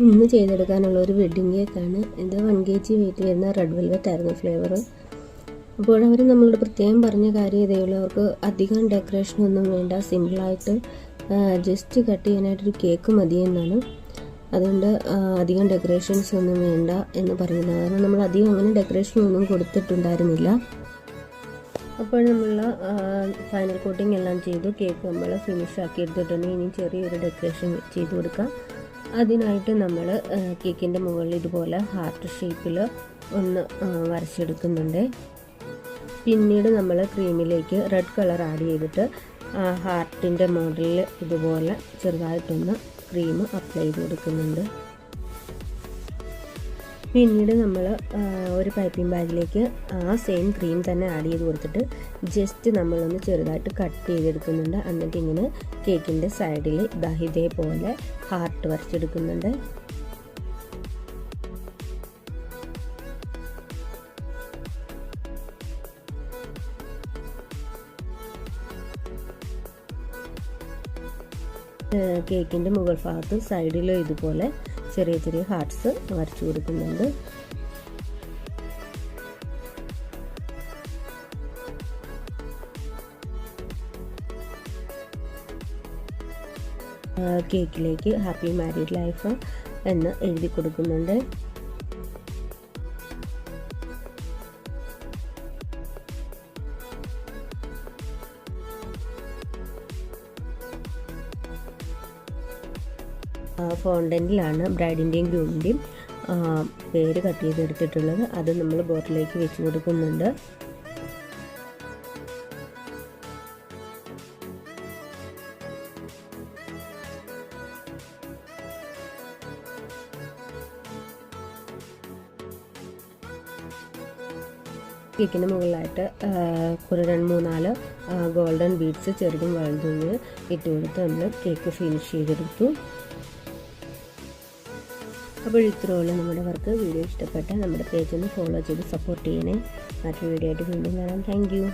ഇന്ന് ചെയ്തെടുക്കാനുള്ള ഒരു വെഡ്ഡിങ് കേക്കാണ് ഇത്. 1 kg വെയിറ്റ് വരുന്ന റെഡ് വെൽവെറ്റ് ആയിരുന്നു ഫ്ലേവർ. അപ്പോൾ അവർ നമ്മളോട് പ്രത്യേകം പറഞ്ഞ കാര്യം ഇതേ ഉള്ളൂ, അവർക്ക് അധികം ഡെക്കറേഷനൊന്നും വേണ്ട, സിമ്പിളായിട്ട് ജസ്റ്റ് കട്ട് ചെയ്യാനായിട്ടൊരു കേക്ക് മതിയെന്നാണ്. അതുകൊണ്ട് അധികം ഡെക്കറേഷൻസ് ഒന്നും വേണ്ട എന്ന് പറയുന്നത്. കാരണം നമ്മൾ അധികം അങ്ങനെ ഡെക്കറേഷനൊന്നും കൊടുത്തിട്ടുണ്ടായിരുന്നില്ല. അപ്പോൾ നമ്മൾ ഫൈനൽ കോട്ടിംഗ് എല്ലാം ചെയ്തു. കേക്ക് നമ്മൾ ഫിനിഷ് ആക്കി എടുത്തിട്ടുണ്ട്. ഇനി ചെറിയൊരു ഡെക്കറേഷൻ ചെയ്ത് കൊടുക്കാം. അതിനായിട്ട് നമ്മൾ കേക്കിൻ്റെ മുകളിൽ ഇതുപോലെ ഹാർട്ട് ഷേപ്പിൽ ഒന്ന് വരച്ചെടുക്കുന്നുണ്ട്. പിന്നീട് നമ്മൾ ക്രീമിലേക്ക് റെഡ് കളർ ആഡ് ചെയ്തിട്ട് ഹാർട്ടിൻ്റെ മോഡലിൽ ഇതുപോലെ ചെറുതായിട്ടൊന്ന് ക്രീം അപ്ലൈ ചെയ്ത് കൊടുക്കുന്നുണ്ട്. പിന്നീട് നമ്മൾ ഒരു പൈപ്പിംഗ് ബാഗിലേക്ക് ആ സെയിം ക്രീം തന്നെ ആഡ് ചെയ്ത് കൊടുത്തിട്ട് ജസ്റ്റ് നമ്മളൊന്ന് ചെറുതായിട്ട് കട്ട് ചെയ്തെടുക്കുന്നുണ്ട്. എന്നിട്ട് ഇങ്ങനെ കേക്കിൻ്റെ സൈഡിൽ ഇതേപോലെ ഹാർട്ട് വരച്ചെടുക്കുന്നുണ്ട്. കേക്കിൻ്റെ മുകൾ ഭാഗത്ത് സൈഡിലും ഇതുപോലെ ചെറിയ ചെറിയ ഹാർട്ട്സ് വരച്ചു കൊടുക്കുന്നുണ്ട്. കേക്കിലേക്ക് ഹാപ്പി മാരീഡ് ലൈഫ് എന്ന് എഴുതി കൊടുക്കുന്നുണ്ട്. ഫോണ്ടന്റിലാണ് ബ്രൈഡിൻ്റെയും ഗ്രൂമിൻ്റെയും പേര് കട്ട് ചെയ്തെടുത്തിട്ടുള്ളത്. അത് നമ്മൾ ബോട്ടിലേക്ക് വെച്ച് കൊടുക്കുന്നുണ്ട്. കേക്കിന് മുകളിലായിട്ട് ഒരു 2-3-4 ഗോൾഡൻ ബീഡ്സ് ചെറുതും വലുതും ഇട്ട് കൊടുത്ത് നമ്മൾ കേക്ക് ഫിനിഷ് ചെയ്തെടുത്തു. അപ്പോൾ ഇത്രയുള്ള നമ്മുടെ വർക്ക്. വീഡിയോ ഇഷ്ടപ്പെട്ടാൽ നമ്മുടെ പേജ് ഒന്ന് ഫോളോ ചെയ്ത് സപ്പോർട്ട് ചെയ്യണേ. മറ്റൊരു വീഡിയോ ആയിട്ട് വീണ്ടും കാണാം. Thank you.